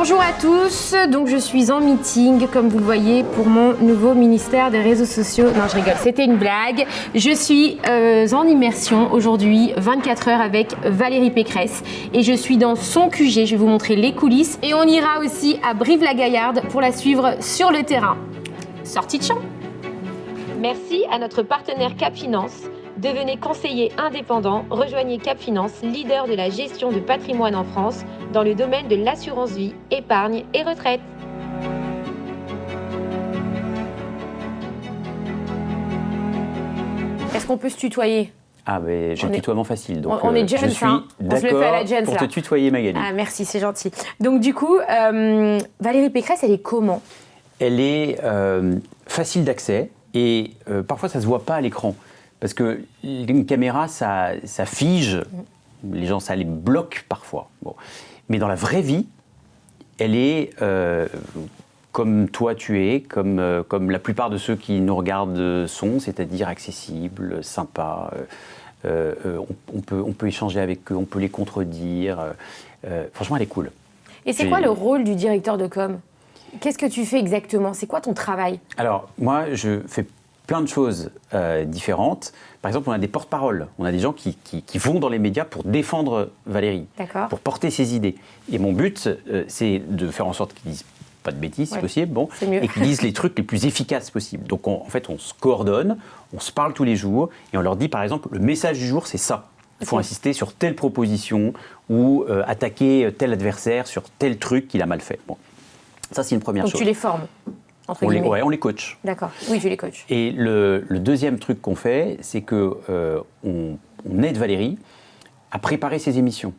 Bonjour à tous, donc je suis en meeting, comme vous le voyez, pour mon nouveau ministère des réseaux sociaux. Non, je rigole, c'était une blague. Je suis en immersion aujourd'hui, 24 heures avec Valérie Pécresse, et je suis dans son QG, je vais vous montrer les coulisses, et on ira aussi à Brive-la-Gaillarde pour la suivre sur le terrain. Sortie de champ. Merci à notre partenaire Cap Finance. Devenez conseiller indépendant, rejoignez Cap Finance, leader de la gestion de patrimoine en France, dans le domaine de l'assurance vie, épargne et retraite. Est-ce qu'on peut se tutoyer ? Ah, mais j'ai le tutoiement facile. Donc, on est Jens, je suis d'accord pour te tutoyer, Magali. Ah, merci, c'est gentil. Donc, du coup, Valérie Pécresse, elle est comment ? Elle est facile d'accès et parfois, ça ne se voit pas à l'écran. Parce qu'une caméra, ça fige. Les gens, ça les bloque parfois. Bon. Mais dans la vraie vie, elle est comme toi tu es, comme la plupart de ceux qui nous regardent sont, c'est-à-dire accessible, sympa. On peut échanger avec eux, on peut les contredire. Franchement, elle est cool. Et c'est quoi le rôle du directeur de com ? Qu'est-ce que tu fais exactement ? C'est quoi ton travail ? Alors, moi, je fais plein de choses différentes. Par exemple, on a des porte-paroles. On a des gens qui vont dans les médias pour défendre Valérie, pour porter ses idées. Et mon but, c'est de faire en sorte qu'ils disent pas de bêtises, si possible, et qu'ils disent les trucs les plus efficaces possibles. Donc, en fait, on se coordonne, on se parle tous les jours, et on leur dit, par exemple, le message du jour, c'est ça. Il faut insister sur telle proposition ou attaquer tel adversaire sur tel truc qu'il a mal fait. Bon. Ça, c'est une première chose. Donc, tu les formes ? On les coach. D'accord, oui, tu les coaches. Et le deuxième truc qu'on fait, c'est qu'on aide Valérie à préparer ses émissions.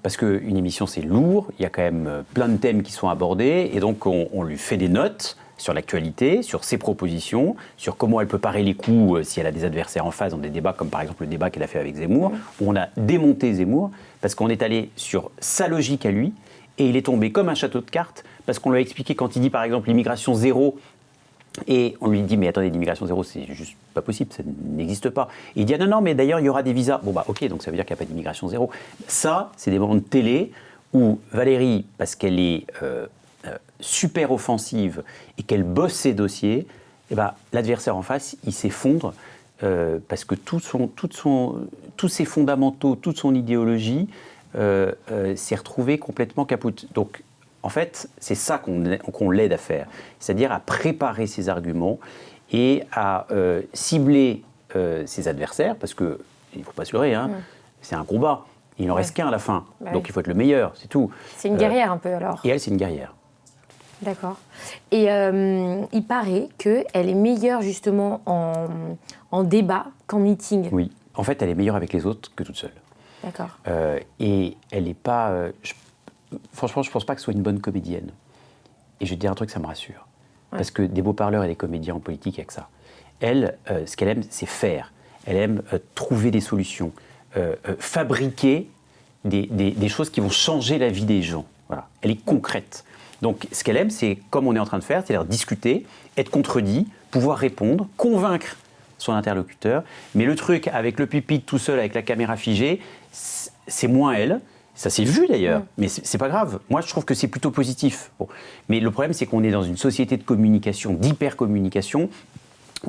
Parce qu'une émission, c'est lourd, il y a quand même plein de thèmes qui sont abordés, et donc on lui fait des notes sur l'actualité, sur ses propositions, sur comment elle peut parer les coups si elle a des adversaires en face dans des débats, comme par exemple le débat qu'elle a fait avec Zemmour, où on a démonté Zemmour, parce qu'on est allé sur sa logique à lui, et il est tombé comme un château de cartes, parce qu'on lui a expliqué quand il dit par exemple l'immigration zéro, et on lui dit mais attendez, l'immigration zéro c'est juste pas possible, ça n'existe pas. Et il dit ah non, mais d'ailleurs il y aura des visas. Bon bah ok, donc ça veut dire qu'il n'y a pas d'immigration zéro. Ça, c'est des moments de télé où Valérie, parce qu'elle est super offensive et qu'elle bosse ses dossiers, et bah, l'adversaire en face, il s'effondre parce que tous ses fondamentaux, toute son idéologie s'est retrouvé complètement capote. Donc, en fait, c'est ça qu'on l'aide à faire, c'est-à-dire à préparer ses arguments et à cibler ses adversaires, parce qu'il ne faut pas se leurrer, c'est un combat. Il n'en reste qu'un à la fin, donc il faut être le meilleur, c'est tout. C'est une guerrière un peu alors. Et elle, c'est une guerrière. D'accord. Et il paraît qu'elle est meilleure justement en débat qu'en meeting. Oui, en fait, elle est meilleure avec les autres que toute seule. D'accord. Et elle n'est pas... franchement, je ne pense pas que ce soit une bonne comédienne. Et je vais te dire un truc, ça me rassure. Parce que des beaux parleurs et des comédiens en politique, il n'y a que ça. Elle, ce qu'elle aime, c'est faire. Elle aime trouver des solutions, fabriquer des choses qui vont changer la vie des gens. Voilà. Elle est concrète. Donc, ce qu'elle aime, c'est, comme on est en train de faire, c'est-à-dire discuter, être contredit, pouvoir répondre, convaincre son interlocuteur. Mais le truc avec le pupitre tout seul, avec la caméra figée, c'est moins elle. Ça s'est vu d'ailleurs, mais c'est pas grave. Moi, je trouve que c'est plutôt positif. Bon. Mais le problème, c'est qu'on est dans une société de communication, d'hyper-communication,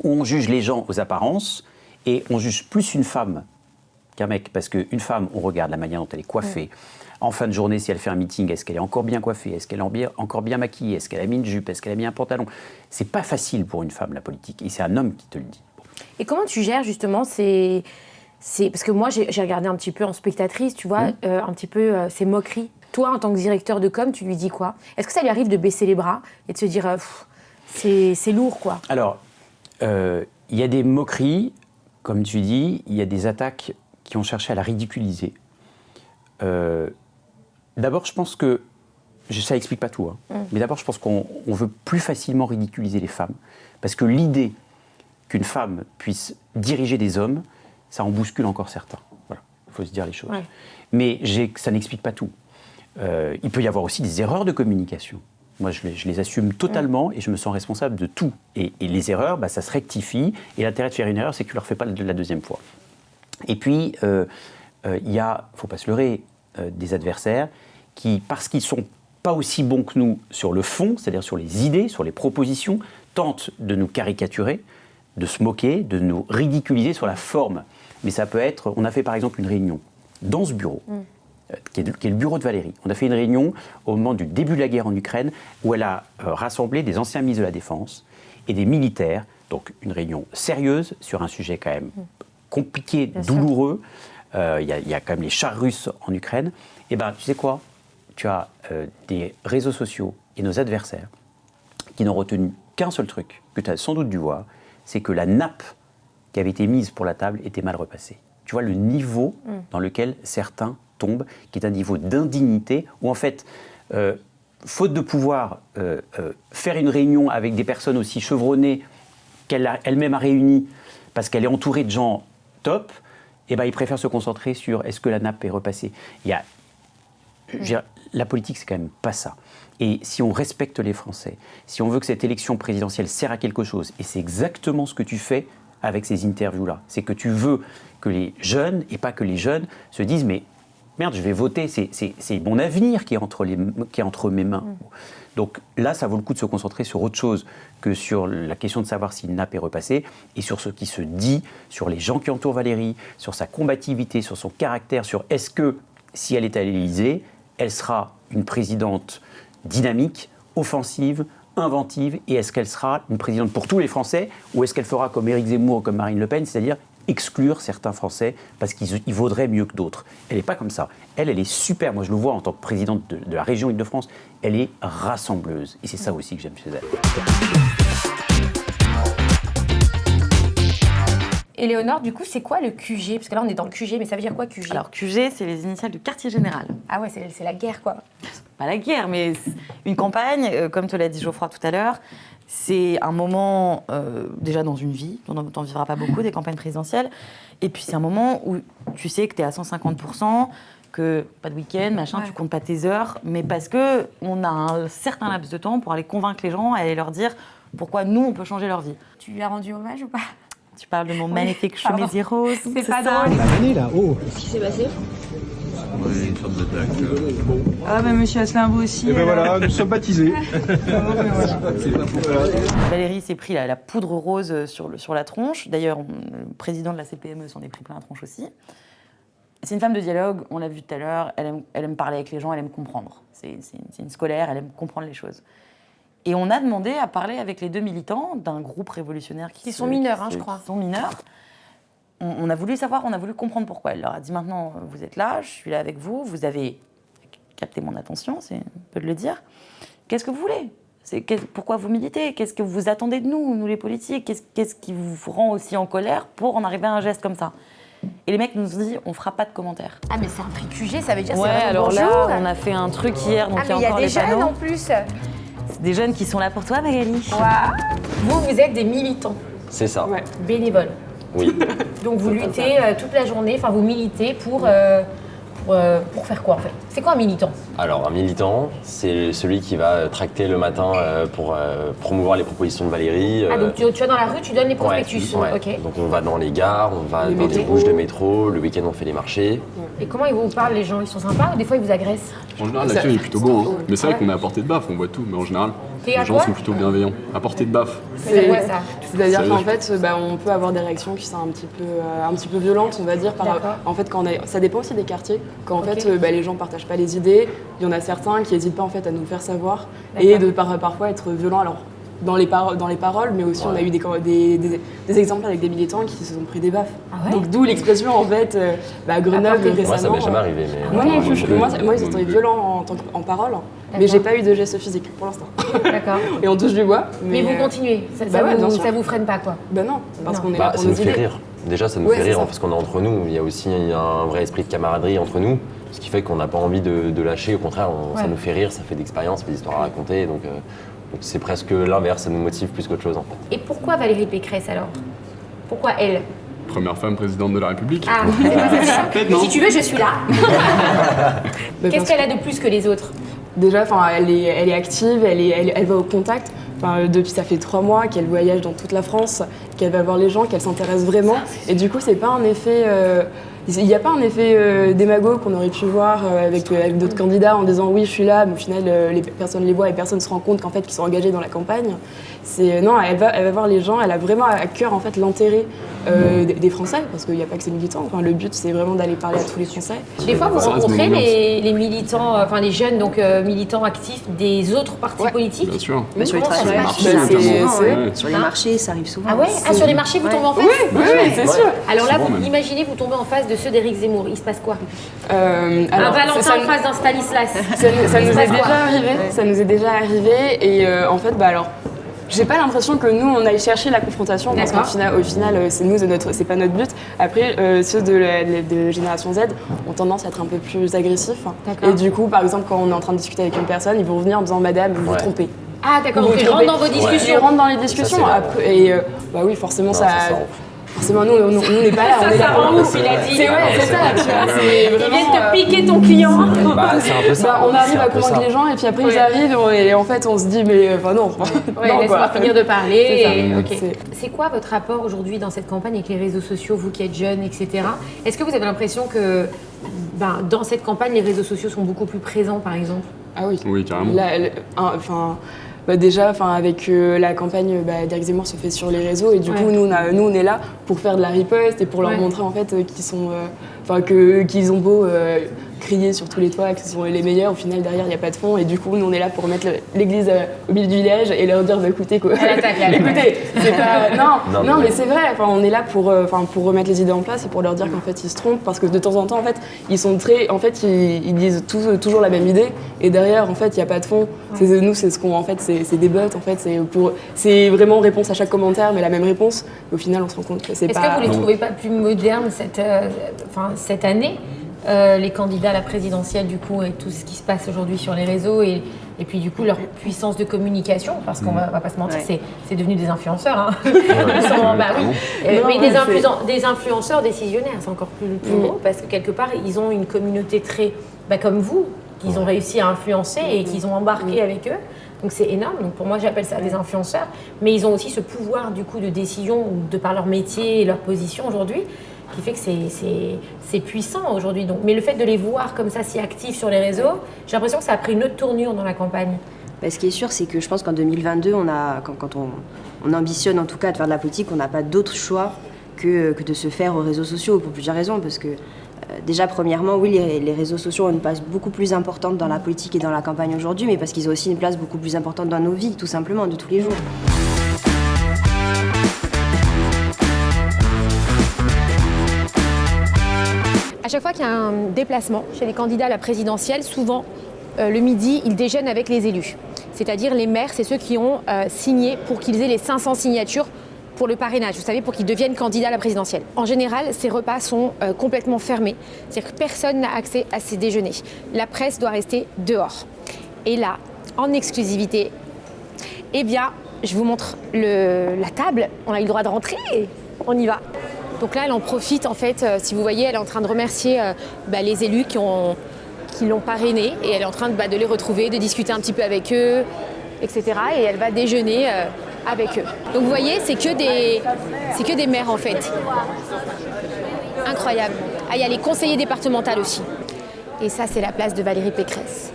où on juge les gens aux apparences et on juge plus une femme qu'un mec. Parce qu'une femme, on regarde la manière dont elle est coiffée. En fin de journée, si elle fait un meeting, est-ce qu'elle est encore bien coiffée ? Est-ce qu'elle est encore bien maquillée ? Est-ce qu'elle a mis une jupe ? Est-ce qu'elle a mis un pantalon ? C'est pas facile pour une femme, la politique. Et c'est un homme qui te le dit. Bon. Et comment tu gères justement parce que moi, j'ai regardé un petit peu en spectatrice, tu vois, un petit peu ces moqueries. Toi, en tant que directeur de com, tu lui dis quoi ? Est-ce que ça lui arrive de baisser les bras et de se dire, c'est lourd, quoi ? Alors, il y a des moqueries, comme tu dis, il y a des attaques qui ont cherché à la ridiculiser. D'abord, je pense que, ça n'explique pas tout, mais d'abord, je pense qu'on veut plus facilement ridiculiser les femmes, parce que l'idée qu'une femme puisse diriger des hommes, ça en bouscule encore certains. Voilà, il faut se dire les choses. Ouais. Mais ça n'explique pas tout. Il peut y avoir aussi des erreurs de communication. Moi, je les assume totalement et je me sens responsable de tout. Et les erreurs, ça se rectifie. Et l'intérêt de faire une erreur, c'est que tu ne le refais pas la deuxième fois. Et puis, il y a, il ne faut pas se leurrer, des adversaires qui, parce qu'ils sont pas aussi bons que nous sur le fond, c'est-à-dire sur les idées, sur les propositions, tentent de nous caricaturer, de se moquer, de nous ridiculiser sur la forme. Mais ça peut être... On a fait par exemple une réunion dans ce bureau, qui est le bureau de Valérie. On a fait une réunion au moment du début de la guerre en Ukraine, où elle a rassemblé des anciens ministres de la Défense et des militaires. Donc une réunion sérieuse sur un sujet quand même compliqué, douloureux. Il y a quand même les chars russes en Ukraine. Et bien, tu sais quoi ? Tu as des réseaux sociaux et nos adversaires qui n'ont retenu qu'un seul truc, que tu as sans doute dû voir, c'est que la nappe qui avait été mise pour la table était mal repassée. Tu vois le niveau dans lequel certains tombent, qui est un niveau d'indignité, où en fait, faute de pouvoir faire une réunion avec des personnes aussi chevronnées qu'elle elle-même a réunies, parce qu'elle est entourée de gens top, eh ben, ils préfèrent se concentrer sur est-ce que la nappe est repassée. La politique, c'est quand même pas ça. Et si on respecte les Français, si on veut que cette élection présidentielle sert à quelque chose, et c'est exactement ce que tu fais avec ces interviews-là, c'est que tu veux que les jeunes, et pas que les jeunes, se disent « mais merde, je vais voter, c'est mon avenir qui est entre mes mains ». Donc là, ça vaut le coup de se concentrer sur autre chose que sur la question de savoir si une nappe est repassée et sur ce qui se dit, sur les gens qui entourent Valérie, sur sa combativité, sur son caractère, sur est-ce que, si elle est à l'Élysée, elle sera une présidente dynamique, offensive, inventive, et est-ce qu'elle sera une présidente pour tous les Français, ou est-ce qu'elle fera comme Éric Zemmour ou comme Marine Le Pen, c'est-à-dire exclure certains Français parce qu'ils vaudraient mieux que d'autres. Elle n'est pas comme ça. Elle est super. Moi, je le vois en tant que présidente de la région Île-de-France. Elle est rassembleuse. Et c'est ça aussi que j'aime chez elle. Éléonore, du coup, c'est quoi le QG ? Parce que là, on est dans le QG, mais ça veut dire quoi, QG ? Alors, QG, c'est les initiales du quartier général. Ah ouais, c'est la guerre, quoi. Pas la guerre, mais une campagne, comme te l'a dit Geoffroy tout à l'heure, c'est un moment, déjà dans une vie, dont on ne vivra pas beaucoup, des campagnes présidentielles, et puis c'est un moment où tu sais que tu es à 150%, que pas de week-end, machin, tu comptes pas tes heures, mais parce qu'on a un certain laps de temps pour aller convaincre les gens, aller leur dire pourquoi nous, on peut changer leur vie. Tu lui as rendu hommage ou pas ? Tu parles de mon magnifique chemise rose, c'est pas ça drôle. Venez là, oh. Qu'est-ce qui s'est passé? Oui, une sorte d'attaque. Ah ben monsieur Asselin, vous aussi. Et ben voilà, nous sommes baptisés. Valérie s'est pris la poudre rose sur la tronche. D'ailleurs, le président de la CPME s'en est pris plein la tronche aussi. C'est une femme de dialogue, on l'a vu tout à l'heure, elle aime parler avec les gens, elle aime comprendre. C'est une scolaire, elle aime comprendre les choses. Et on a demandé à parler avec les deux militants d'un groupe révolutionnaire qui sont mineurs, je crois. Qui sont mineurs. On a voulu savoir, on a voulu comprendre pourquoi. Elle leur a dit maintenant, vous êtes là, je suis là avec vous, vous avez capté mon attention, c'est un peu de le dire. Qu'est-ce que vous voulez ? Pourquoi vous militez ? Qu'est-ce que vous attendez de nous les politiques ? Qu'est-ce qui vous rend aussi en colère pour en arriver à un geste comme ça ? Et les mecs nous ont dit, on fera pas de commentaires. Ah mais c'est un prix QG, ça veut dire ouais, c'est alors bonjour. Là, on a fait un truc hier, donc il y a encore les des jeunes panneaux. en plus. C'est des jeunes qui sont là pour toi, Magali. Wow. Vous êtes des militants. C'est ça. Ouais. Bénévoles. Oui. Donc vous luttez toute la journée, enfin vous militez pour faire quoi en fait ? C'est quoi un militant ? Alors un militant, c'est celui qui va tracter le matin pour promouvoir les propositions de Valérie. Ah donc tu vas dans la rue, tu donnes les prospectus. Ouais. Okay. Donc on va dans les gares, on va dans les bouches de métro, le week-end on fait les marchés. Et comment ils vous parlent les gens ? Ils sont sympas ou des fois ils vous agressent ? En général, l'accueil est plutôt bon, hein. Mais c'est vrai qu'on est à portée de baffe, on voit tout, mais en général, les gens sont plutôt bienveillants. À portée de baffe. C'est quoi ça ? C'est-à-dire qu'en fait, on peut avoir des réactions qui sont un petit peu violentes, on va dire. En fait, ça dépend aussi des quartiers. Quand en fait, les gens ne partagent pas les idées, il y en a certains qui n'hésitent pas en fait à nous le faire savoir et de parfois être violents. Alors dans les paroles, mais aussi on a eu des exemples avec des militants qui se sont pris des baffes. Ah ouais. Donc d'où l'expression en fait, Grenoble récemment. Moi ça m'est jamais arrivé. Mais moi ils ont été violents en parole, mais j'ai pas eu de geste physique pour l'instant. D'accord. Et on touche du bois. Mais vous continuez, ça vous freine pas quoi ? Ben non, parce qu'on est là pour ça nos nous idées. fait rire. Déjà ça nous fait rire parce qu'on est entre nous. Il y a aussi un vrai esprit de camaraderie entre nous. Ce qui fait qu'on n'a pas envie de lâcher, au contraire, ça nous fait rire, ça fait d'expérience, ça fait d'histoires à raconter, donc c'est presque l'inverse, ça nous motive plus qu'autre chose en fait. Et pourquoi Valérie Pécresse alors ? Pourquoi elle ? Première femme présidente de la République. Ah, si tu veux, je suis là. Qu'est-ce qu'elle a de plus que les autres ? Déjà, elle est active, elle va au contact. Depuis ça fait 3 mois qu'elle voyage dans toute la France, qu'elle va voir les gens, qu'elle s'intéresse vraiment. Et du coup, c'est pas un effet il n'y a pas un effet démago qu'on aurait pu voir avec d'autres candidats en disant oui je suis là, mais au final les personnes les voient et personne ne se rend compte qu'en fait qu'ils sont engagés dans la campagne. Non, elle va voir les gens, elle a vraiment à cœur en fait l'intérêt des Français, parce qu'il n'y a pas que ces militants. Enfin, le but c'est vraiment d'aller parler à tous les Français. Des fois vous rencontrez les militants, enfin les jeunes militants actifs des autres partis politiques. Bien sûr. Bah, sur les Sur les marchés, ça arrive notamment. souvent. Sur les marchés, ça arrive souvent. Ah ouais, sur les marchés vous tombez en face. Oui, c'est sûr. Alors là, Souvent, même. imaginez vous tombez en face de ceux d'Éric Zemmour, il se passe quoi? Alors, Un Valentin en face d'un Stanislas. Ça nous est déjà arrivé. Ça nous est déjà arrivé et en fait, alors. J'ai pas l'impression que nous on aille chercher la confrontation parce qu'au final, c'est pas notre but. Après, ceux de Génération Z ont tendance à être un peu plus agressifs. Et du coup, par exemple, quand on est en train de discuter avec une personne, ils vont revenir en disant Madame, vous vous trompez. Ah d'accord, donc ils rentrent dans vos discussions. Ils rentrent dans les discussions. Après, et bah oui, forcément ça. Forcément, nous, on n'est pas là. Ça rend ouf, il a dit. C'est ça, tu vois. Il vient de te piquer ton client. C'est un peu ça. On arrive à convaincre les gens et puis après ils arrivent et en fait on se dit mais enfin non. Laisse-moi finir de parler. C'est ça. C'est quoi votre rapport aujourd'hui dans cette campagne avec les réseaux sociaux, vous qui êtes jeunes, etc. Est-ce que vous avez l'impression que dans cette campagne, les réseaux sociaux sont beaucoup plus présents, par exemple? Ah oui. Oui, carrément. Déjà, avec la campagne d'Éric Zemmour se fait sur les réseaux et du coup nous on est là pour faire de la riposte et pour leur montrer en fait qu'ils ont beau crier sur tous les toits que ce sont les meilleurs, au final derrière il n'y a pas de fond et du coup nous on est là pour mettre l'église au milieu du village et leur dire écoutez quoi. Écoutez, c'est pas non mais c'est vrai, on est là pour remettre les idées en place et pour leur dire qu'en fait ils se trompent parce que de temps en temps en fait ils sont ils disent toujours la même idée et derrière en fait il n'y a pas de fond. Nous c'est ce qu'on en fait c'est des bots en fait, c'est vraiment réponse à chaque commentaire mais la même réponse. Au final on se rend compte que c'est pas. Est-ce que vous les trouvez pas plus modernes cette année? Les candidats à la présidentielle du coup et tout ce qui se passe aujourd'hui sur les réseaux et puis du coup leur puissance de communication parce qu'on va pas se mentir c'est devenu des influenceurs hein. Mais des influenceurs décisionnaires c'est encore plus gros parce que quelque part ils ont une communauté très comme vous qu'ils ont réussi à influencer et qu'ils ont embarqué avec eux. Donc c'est énorme, donc pour moi j'appelle ça des influenceurs, mais ils ont aussi ce pouvoir du coup de décision de par leur métier et leur position aujourd'hui qui fait que c'est puissant aujourd'hui. Mais le fait de les voir comme ça si actifs sur les réseaux, j'ai l'impression que ça a pris une autre tournure dans la campagne. Ce qui est sûr, c'est que je pense qu'en 2022, quand on ambitionne en tout cas de faire de la politique, on n'a pas d'autre choix que de se faire aux réseaux sociaux pour plusieurs raisons. Parce que déjà, premièrement, oui, les réseaux sociaux ont une place beaucoup plus importante dans la politique et dans la campagne aujourd'hui, mais parce qu'ils ont aussi une place beaucoup plus importante dans nos vies, tout simplement, de tous les jours. À chaque fois qu'il y a un déplacement chez les candidats à la présidentielle, souvent le midi, ils déjeunent avec les élus. C'est-à-dire les maires, c'est ceux qui ont signé pour qu'ils aient les 500 signatures pour le parrainage, vous savez, pour qu'ils deviennent candidats à la présidentielle. En général, ces repas sont complètement fermés. C'est-à-dire que personne n'a accès à ces déjeuners. La presse doit rester dehors. Et là, en exclusivité, je vous montre la table. On a eu le droit de rentrer. On y va. Donc là, elle en profite, en fait, si vous voyez, elle est en train de remercier les élus qui l'ont parrainée et elle est en train de les retrouver, de discuter un petit peu avec eux, etc. Et elle va déjeuner avec eux. Donc vous voyez, c'est que des maires, en fait. Incroyable. Ah, il y a les conseillers départementaux aussi. Et ça, c'est la place de Valérie Pécresse.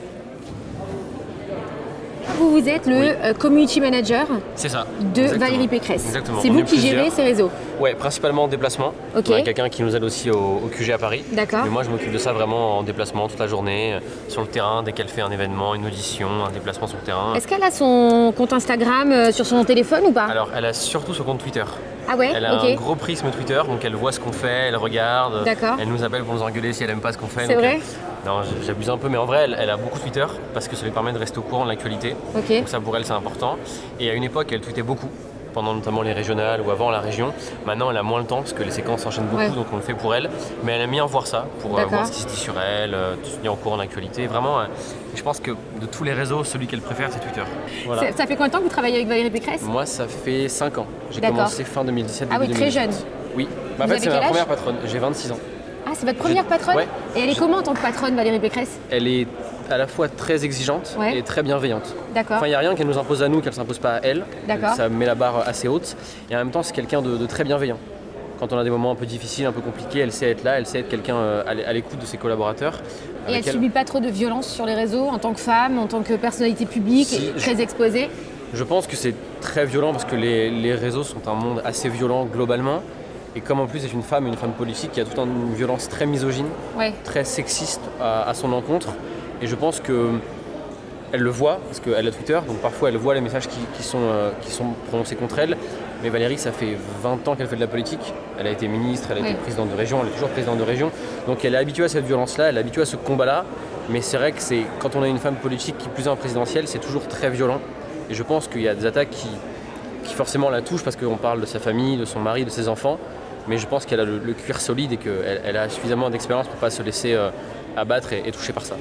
Vous êtes le community manager de Valérie Pécresse. Exactement. C'est vous qui gérez ces réseaux? Oui, principalement en déplacement. Okay. On a quelqu'un qui nous aide aussi au QG à Paris. D'accord. Mais moi, je m'occupe de ça vraiment en déplacement toute la journée, sur le terrain, dès qu'elle fait un événement, une audition, un déplacement sur le terrain. Est-ce qu'elle a son compte Instagram sur son téléphone ou pas? Alors, elle a surtout son compte Twitter. Ah ouais? Elle a un gros prisme Twitter, donc elle voit ce qu'on fait, elle regarde. D'accord. Elle nous appelle pour nous engueuler si elle aime pas ce qu'on fait. C'est vrai? Non, j'abuse un peu, mais en vrai, elle a beaucoup Twitter parce que ça lui permet de rester au courant de l'actualité. Okay. Donc ça, pour elle, c'est important. Et à une époque, elle tweetait beaucoup, pendant notamment les régionales ou avant la région. Maintenant, elle a moins le temps parce que les séquences s'enchaînent beaucoup, donc on le fait pour elle. Mais elle aime bien voir ça, pour voir ce qui se dit sur elle, se tenir au courant de l'actualité. Vraiment, je pense que de tous les réseaux, celui qu'elle préfère, c'est Twitter. Voilà. Ça fait combien de temps que vous travaillez avec Valérie Pécresse? Moi, ça fait 5 ans. J'ai commencé fin 2017, début 2018. Très jeune. Oui. En fait, c'est ma première patronne. J'ai 26 ans. Ah, c'est votre première patronne? Ouais. Et elle est comment en tant que patronne, Valérie Pécresse? Elle est à la fois très exigeante et très bienveillante. D'accord. Enfin, il n'y a rien qu'elle nous impose à nous, qu'elle ne s'impose pas à elle. D'accord. Ça met la barre assez haute. Et en même temps, c'est quelqu'un de très bienveillant. quand on a des moments un peu difficiles, un peu compliqués, elle sait être là, elle sait être quelqu'un à l'écoute de ses collaborateurs. Et elle ne subit pas trop de violence sur les réseaux en tant que femme, en tant que personnalité publique, très exposée? Je pense que c'est très violent parce que les réseaux sont un monde assez violent globalement. Et comme en plus c'est une femme politique, il y a toute une violence très misogyne, très sexiste à son encontre. Et je pense qu'elle le voit, parce qu'elle a Twitter, donc parfois elle voit les messages qui sont prononcés contre elle. Mais Valérie, ça fait 20 ans qu'elle fait de la politique. Elle a été ministre, elle a été présidente de région, elle est toujours présidente de région. Donc elle est habituée à cette violence-là, elle est habituée à ce combat-là. Mais c'est vrai que quand on a une femme politique qui plus est en présidentielle, c'est toujours très violent. Et je pense qu'il y a des attaques qui forcément la touchent parce qu'on parle de sa famille, de son mari, de ses enfants. Mais je pense qu'elle a le cuir solide et qu'elle a suffisamment d'expérience pour ne pas se laisser abattre et toucher par ça.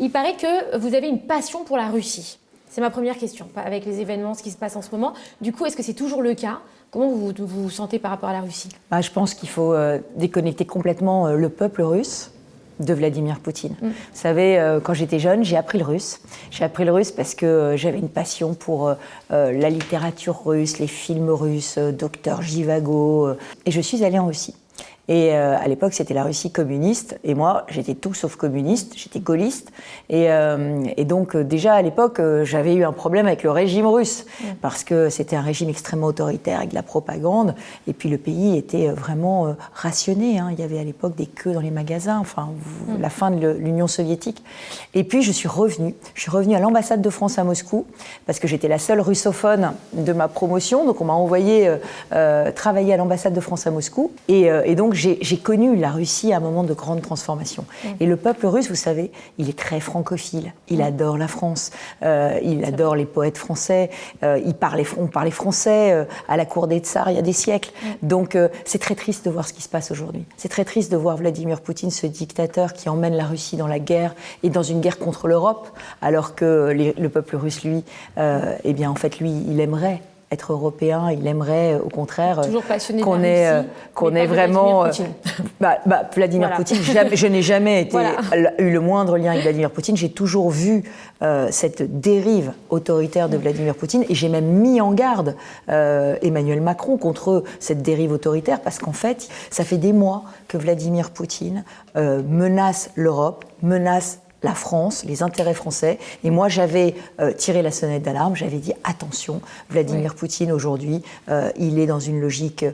Il paraît que vous avez une passion pour la Russie. C'est ma première question, avec les événements, ce qui se passe en ce moment. Du coup, est-ce que c'est toujours le cas? Comment vous vous sentez par rapport à la Russie? Je pense qu'il faut déconnecter complètement le peuple russe de Vladimir Poutine. Vous savez, quand j'étais jeune, j'ai appris le russe. J'ai appris le russe parce que j'avais une passion pour la littérature russe, les films russes, Docteur Zhivago. Et je suis allée en Russie. Et à l'époque, c'était la Russie communiste. Et moi, j'étais tout sauf communiste, j'étais gaulliste. Et donc, déjà à l'époque, j'avais eu un problème avec le régime russe. Parce que c'était un régime extrêmement autoritaire avec de la propagande. Et puis, le pays était vraiment rationné. Il y avait à l'époque des queues dans les magasins. Enfin, la fin de l'Union soviétique. Et puis, je suis revenue. Je suis revenue à l'ambassade de France à Moscou. Parce que j'étais la seule russophone de ma promotion. Donc, on m'a envoyé travailler à l'ambassade de France à Moscou. Et donc, j'ai connu la Russie à un moment de grande transformation. Et le peuple russe, vous savez, il est très francophile. Il adore la France. Il adore les poètes français. On parlait français à la cour des tsars il y a des siècles. Donc, c'est très triste de voir ce qui se passe aujourd'hui. C'est très triste de voir Vladimir Poutine, ce dictateur qui emmène la Russie dans la guerre et dans une guerre contre l'Europe, alors que le peuple russe, lui, eh bien, en fait, lui, il aimerait être européen, il aimerait au contraire qu'on ait vraiment Vladimir Poutine. Je n'ai jamais eu le moindre lien avec Vladimir Poutine. J'ai toujours vu cette dérive autoritaire de Vladimir Poutine et j'ai même mis en garde Emmanuel Macron contre cette dérive autoritaire parce qu'en fait, ça fait des mois que Vladimir Poutine menace l'Europe, menace la France, les intérêts français. Et moi, j'avais tiré la sonnette d'alarme, j'avais dit attention, Vladimir Poutine, aujourd'hui, il est dans une logique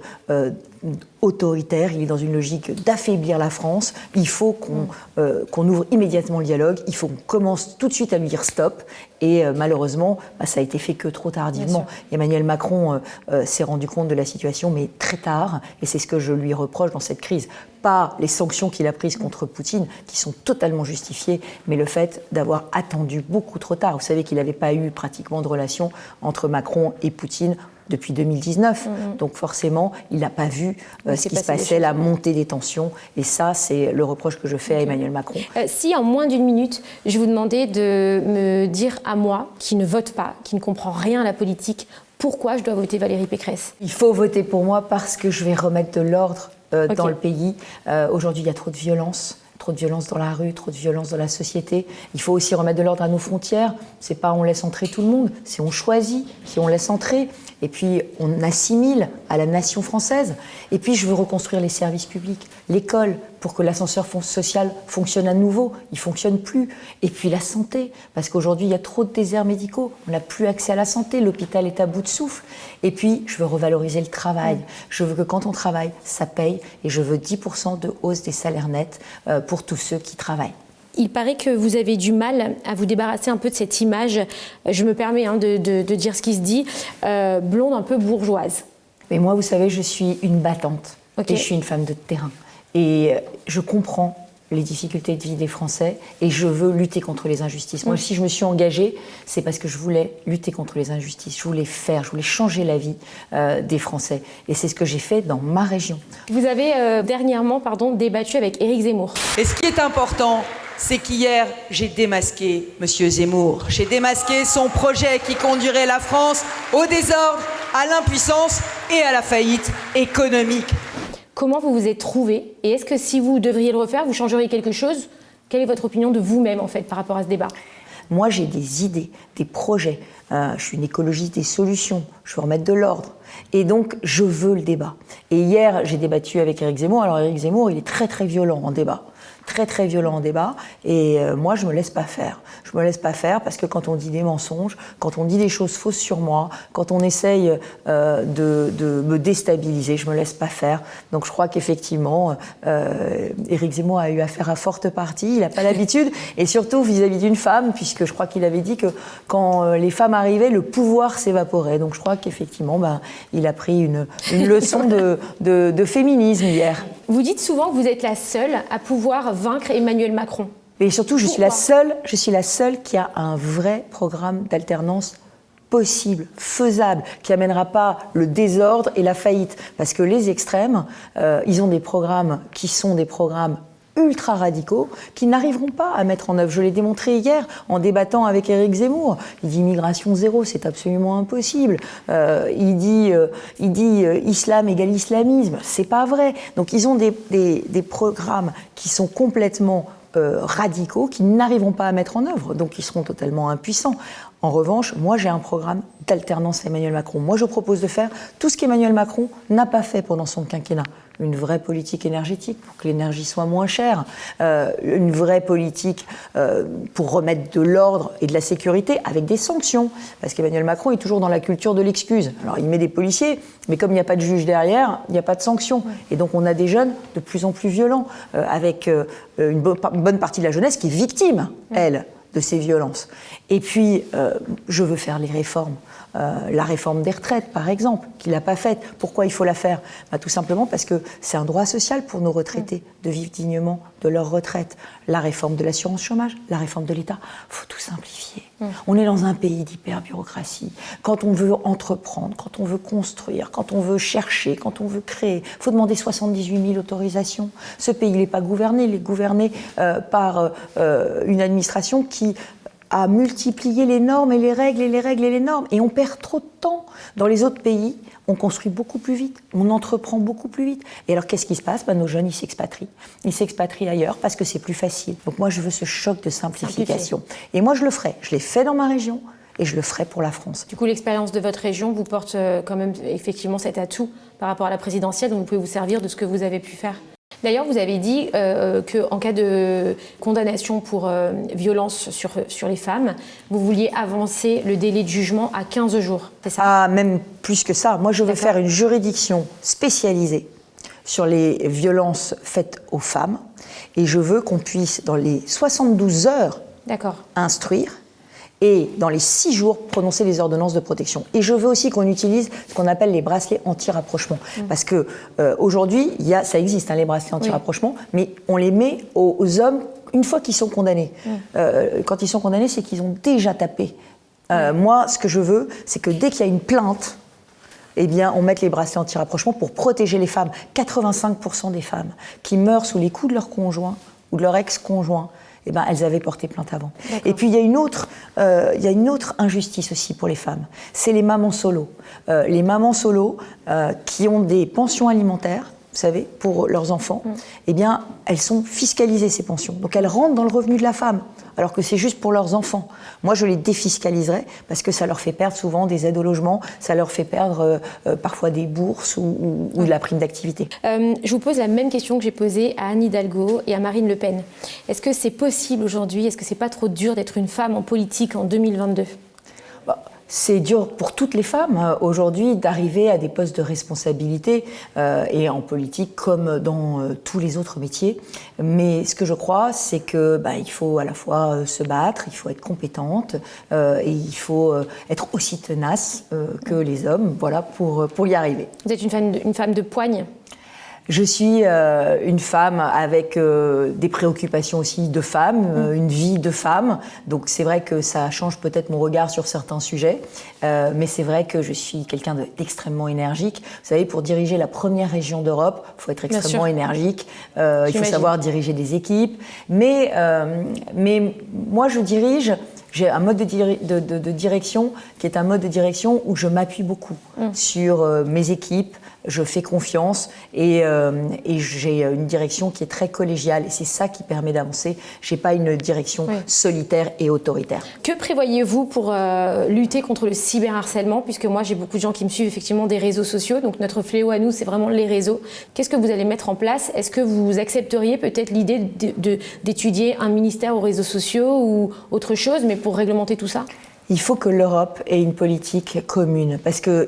autoritaire, il est dans une logique d'affaiblir la France. Il faut qu'on ouvre immédiatement le dialogue, il faut qu'on commence tout de suite à lui dire stop. Et malheureusement, ça a été fait que trop tardivement. Emmanuel Macron s'est rendu compte de la situation, mais très tard. Et c'est ce que je lui reproche dans cette crise. Pas les sanctions qu'il a prises contre Poutine, qui sont totalement justifiées, mais le fait d'avoir attendu beaucoup trop tard. Vous savez qu'il n'avait pas eu pratiquement de relation entre Macron et Poutine depuis 2019. Donc forcément, il n'a pas vu ce qui se passait, la montée des tensions. Et ça, c'est le reproche que je fais à Emmanuel Macron. Si en moins d'une minute, je vous demandais de me dire à moi, qui ne vote pas, qui ne comprend rien à la politique, pourquoi je dois voter Valérie Pécresse? Il faut voter pour moi parce que je vais remettre de l'ordre dans le pays. Aujourd'hui, il y a trop de violence. Trop de violence dans la rue, trop de violence dans la société. Il faut aussi remettre de l'ordre à nos frontières. C'est pas on laisse entrer tout le monde, c'est on choisit qui on laisse entrer. Et puis on assimile à la nation française. Et puis je veux reconstruire les services publics, l'école, pour que l'ascenseur social fonctionne à nouveau. Il ne fonctionne plus. Et puis la santé, parce qu'aujourd'hui il y a trop de déserts médicaux. On n'a plus accès à la santé, l'hôpital est à bout de souffle. Et puis je veux revaloriser le travail. Je veux que quand on travaille, ça paye. Et je veux 10% de hausse des salaires nets pour tous ceux qui travaillent. Il paraît que vous avez du mal à vous débarrasser un peu de cette image, je me permets de dire ce qui se dit, blonde un peu bourgeoise. Mais moi, vous savez, je suis une battante et je suis une femme de terrain. Et je comprends les difficultés de vie des Français et je veux lutter contre les injustices. Moi, si je me suis engagée, c'est parce que je voulais lutter contre les injustices. Je voulais changer la vie des Français. Et c'est ce que j'ai fait dans ma région. Vous avez dernièrement débattu avec Éric Zemmour. Et ce qui est important, c'est qu'hier, j'ai démasqué M. Zemmour. J'ai démasqué son projet qui conduirait la France au désordre, à l'impuissance et à la faillite économique. Comment vous vous êtes trouvé? Et est-ce que si vous devriez le refaire, vous changeriez quelque chose Quelle est votre opinion de vous-même, en fait, par rapport à ce débat ? Moi, j'ai des idées, des projets. Je suis une écologiste des solutions. Je veux remettre de l'ordre. Et donc, je veux le débat. Et hier, j'ai débattu avec Éric Zemmour. Alors, Éric Zemmour, il est très, très violent en débat. Très, très violent en débat. Et moi, je me laisse pas faire. Je me laisse pas faire parce que quand on dit des mensonges, quand on dit des choses fausses sur moi, quand on essaye de me déstabiliser, je me laisse pas faire. Donc, je crois qu'effectivement, Éric Zemmour a eu affaire à forte partie. Il n'a pas l'habitude. Et surtout vis-à-vis d'une femme, puisque je crois qu'il avait dit que quand les femmes arrivaient, le pouvoir s'évaporait. Donc, je crois qu'effectivement, il a pris une leçon de féminisme hier. Vous dites souvent que vous êtes la seule à pouvoir vaincre Emmanuel Macron. Et surtout, je suis la seule qui a un vrai programme d'alternance possible, faisable, qui n'amènera pas le désordre et la faillite. Parce que les extrêmes, ils ont des programmes qui sont des programmes ultra radicaux qui n'arriveront pas à mettre en œuvre. Je l'ai démontré hier en débattant avec Éric Zemmour. Il dit migration zéro, c'est absolument impossible. Il dit islam égale islamisme, c'est pas vrai. Donc ils ont des programmes qui sont complètement radicaux, qui n'arriveront pas à mettre en œuvre, donc ils seront totalement impuissants. En revanche, moi j'ai un programme d'alternance à Emmanuel Macron. Moi je propose de faire tout ce qu'Emmanuel Macron n'a pas fait pendant son quinquennat. Une vraie politique énergétique pour que l'énergie soit moins chère, une vraie politique pour remettre de l'ordre et de la sécurité avec des sanctions. Parce qu'Emmanuel Macron est toujours dans la culture de l'excuse. Alors il met des policiers, mais comme il n'y a pas de juge derrière, il n'y a pas de sanctions. Et donc on a des jeunes de plus en plus violents, avec une bonne partie de la jeunesse qui est victime, elle, de ces violences. Et puis, je veux faire les réformes. La réforme des retraites, par exemple, qu'il n'a pas faite. Pourquoi il faut la faire ? Tout simplement parce que c'est un droit social pour nos retraités de vivre dignement de leur retraite. La réforme de l'assurance chômage, la réforme de l'État, il faut tout simplifier. On est dans un pays d'hyper-bureaucratie. Quand on veut entreprendre, quand on veut construire, quand on veut chercher, quand on veut créer, il faut demander 78 000 autorisations. Ce pays n'est pas gouverné, il est gouverné par une administration qui a multiplié les normes et les règles et les règles et les normes. Et on perd trop de temps. Dans les autres pays, on construit beaucoup plus vite, on entreprend beaucoup plus vite. Et alors, qu'est-ce qui se passe ? Nos jeunes, ils s'expatrient. Ils s'expatrient ailleurs parce que c'est plus facile. Donc moi, je veux ce choc de simplification. Et moi, je le ferai. Je l'ai fait dans ma région et je le ferai pour la France. Du coup, l'expérience de votre région vous porte quand même effectivement cet atout par rapport à la présidentielle, donc vous pouvez vous servir de ce que vous avez pu faire. D'ailleurs, vous avez dit qu'en cas de condamnation pour violence sur les femmes, vous vouliez avancer le délai de jugement à 15 jours, c'est ça ? Ah, même plus que ça. Moi, je veux faire une juridiction spécialisée sur les violences faites aux femmes. Et je veux qu'on puisse, dans les 72 heures, instruire et dans les 6 jours, prononcer les ordonnances de protection. Et je veux aussi qu'on utilise ce qu'on appelle les bracelets anti-rapprochement. Parce que aujourd'hui, ça existe, les bracelets anti-rapprochement, mais on les met aux hommes une fois qu'ils sont condamnés. Quand ils sont condamnés, c'est qu'ils ont déjà tapé. Moi, ce que je veux, c'est que dès qu'il y a une plainte, on mette les bracelets anti-rapprochement pour protéger les femmes. 85% des femmes qui meurent sous les coups de leur conjoint ou de leur ex-conjoint, elles avaient porté plainte avant. Et puis il y a une autre injustice aussi pour les femmes, c'est les mamans solo. Les mamans solo qui ont des pensions alimentaires, vous savez, pour leurs enfants, elles sont fiscalisées, ces pensions. Donc elles rentrent dans le revenu de la femme, alors que c'est juste pour leurs enfants. Moi, je les défiscaliserai parce que ça leur fait perdre souvent des aides au logement, ça leur fait perdre parfois des bourses ou de la prime d'activité. Je vous pose la même question que j'ai posée à Anne Hidalgo et à Marine Le Pen. Est-ce que c'est possible aujourd'hui, est-ce que c'est pas trop dur d'être une femme en politique en 2022 ? C'est dur pour toutes les femmes aujourd'hui d'arriver à des postes de responsabilité et en politique comme dans tous les autres métiers. Mais ce que je crois, c'est que il faut à la fois se battre, il faut être compétente et il faut être aussi tenace que les hommes, voilà, pour y arriver. Vous êtes une femme de poigne ? Je suis une femme avec des préoccupations aussi de femme, une vie de femme. Donc c'est vrai que ça change peut-être mon regard sur certains sujets. Mais c'est vrai que je suis quelqu'un d'extrêmement énergique. Vous savez, pour diriger la première région d'Europe, il faut être extrêmement énergique. Il faut savoir diriger des équipes. Mais moi, j'ai un mode de direction qui est un mode de direction où je m'appuie beaucoup sur mes équipes, je fais confiance et j'ai une direction qui est très collégiale et c'est ça qui permet d'avancer. Je n'ai pas une direction solitaire et autoritaire. Que prévoyez-vous pour lutter contre le cyberharcèlement? Puisque moi, j'ai beaucoup de gens qui me suivent effectivement des réseaux sociaux. Donc notre fléau à nous, c'est vraiment les réseaux. Qu'est-ce que vous allez mettre en place? Est-ce que vous accepteriez peut-être l'idée d'étudier un ministère aux réseaux sociaux ou autre chose, mais pour réglementer tout ça? Il faut que l'Europe ait une politique commune, parce que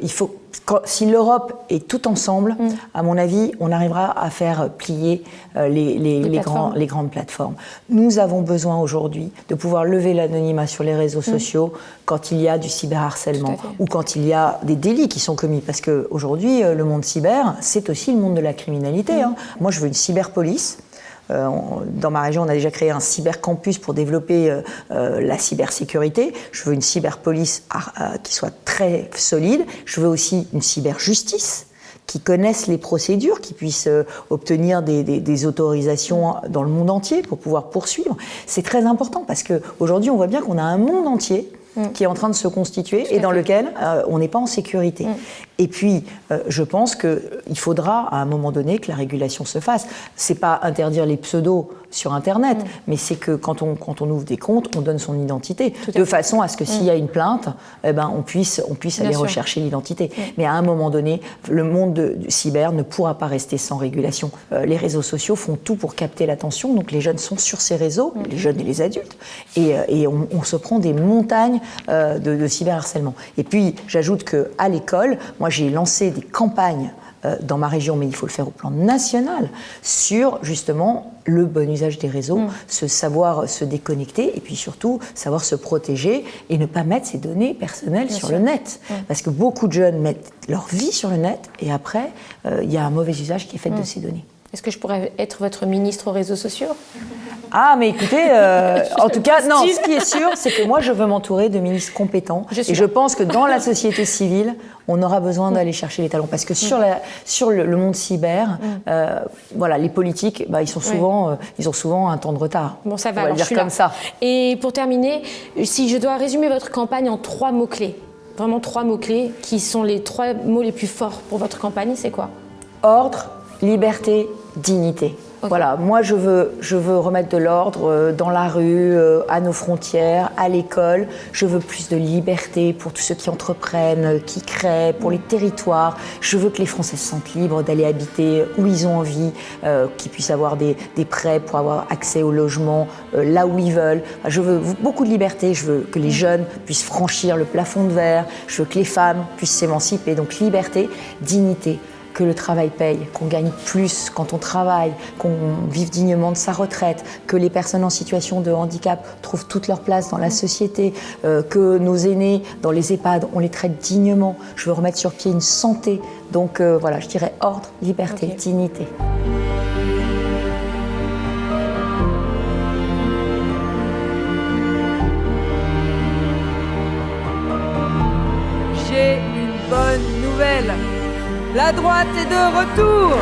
si l'Europe est tout ensemble, à mon avis, on arrivera à faire plier les grandes plateformes. Nous avons besoin aujourd'hui de pouvoir lever l'anonymat sur les réseaux sociaux quand il y a du cyberharcèlement ou quand il y a des délits qui sont commis, parce qu'aujourd'hui, le monde cyber, c'est aussi le monde de la criminalité. Moi, je veux une cyberpolice. Dans ma région, on a déjà créé un cybercampus pour développer la cybersécurité. Je veux une cyberpolice qui soit très solide. Je veux aussi une cyberjustice qui connaisse les procédures, qui puisse obtenir des autorisations dans le monde entier pour pouvoir poursuivre. C'est très important parce qu'aujourd'hui, on voit bien qu'on a un monde entier qui est en train de se constituer et dans lequel on n'est pas en sécurité. Et puis, je pense qu'il faudra, à un moment donné, que la régulation se fasse. C'est pas interdire les pseudos sur Internet, mais c'est que quand on ouvre des comptes, on donne son identité, de façon à ce que s'il y a une plainte, on puisse aller rechercher l'identité. Mais à un moment donné, le monde du cyber ne pourra pas rester sans régulation. Les réseaux sociaux font tout pour capter l'attention, donc les jeunes sont sur ces réseaux, les jeunes et les adultes, et on se prend des montagnes de cyberharcèlement. Et puis, j'ajoute qu'à l'école, moi j'ai lancé des campagnes dans ma région, mais il faut le faire au plan national, sur justement le bon usage des réseaux, savoir se déconnecter et puis surtout savoir se protéger et ne pas mettre ses données personnelles sur le net. Parce que beaucoup de jeunes mettent leur vie sur le net et après, il y a un mauvais usage qui est fait de ces données. Est-ce que je pourrais être votre ministre aux réseaux sociaux? Ah, mais écoutez, en tout cas, non, ce qui est sûr, c'est que moi, je veux m'entourer de ministres compétents. Et je pense que dans la société civile, on aura besoin d'aller chercher les talents. Parce que sur le monde cyber, les politiques, ils ont souvent un temps de retard. Bon, ça va, on va alors dire je suis comme là. ça. Et pour terminer, si je dois résumer votre campagne en 3 mots-clés, vraiment 3 mots-clés, qui sont les 3 mots les plus forts pour votre campagne, c'est quoi? Ordre, liberté, dignité. Voilà, moi je veux remettre de l'ordre dans la rue, à nos frontières, à l'école. Je veux plus de liberté pour tous ceux qui entreprennent, qui créent, pour les territoires. Je veux que les Français se sentent libres d'aller habiter où ils ont envie, qu'ils puissent avoir des prêts pour avoir accès au logement là où ils veulent. Je veux beaucoup de liberté, je veux que les jeunes puissent franchir le plafond de verre, je veux que les femmes puissent s'émanciper. Donc liberté, dignité. Que le travail paye, qu'on gagne plus quand on travaille, qu'on vive dignement de sa retraite, que les personnes en situation de handicap trouvent toute leur place dans la société, que nos aînés dans les EHPAD, on les traite dignement. Je veux remettre sur pied une santé. Donc je dirais ordre, liberté, dignité. J'ai une bonne nouvelle. La droite est de retour.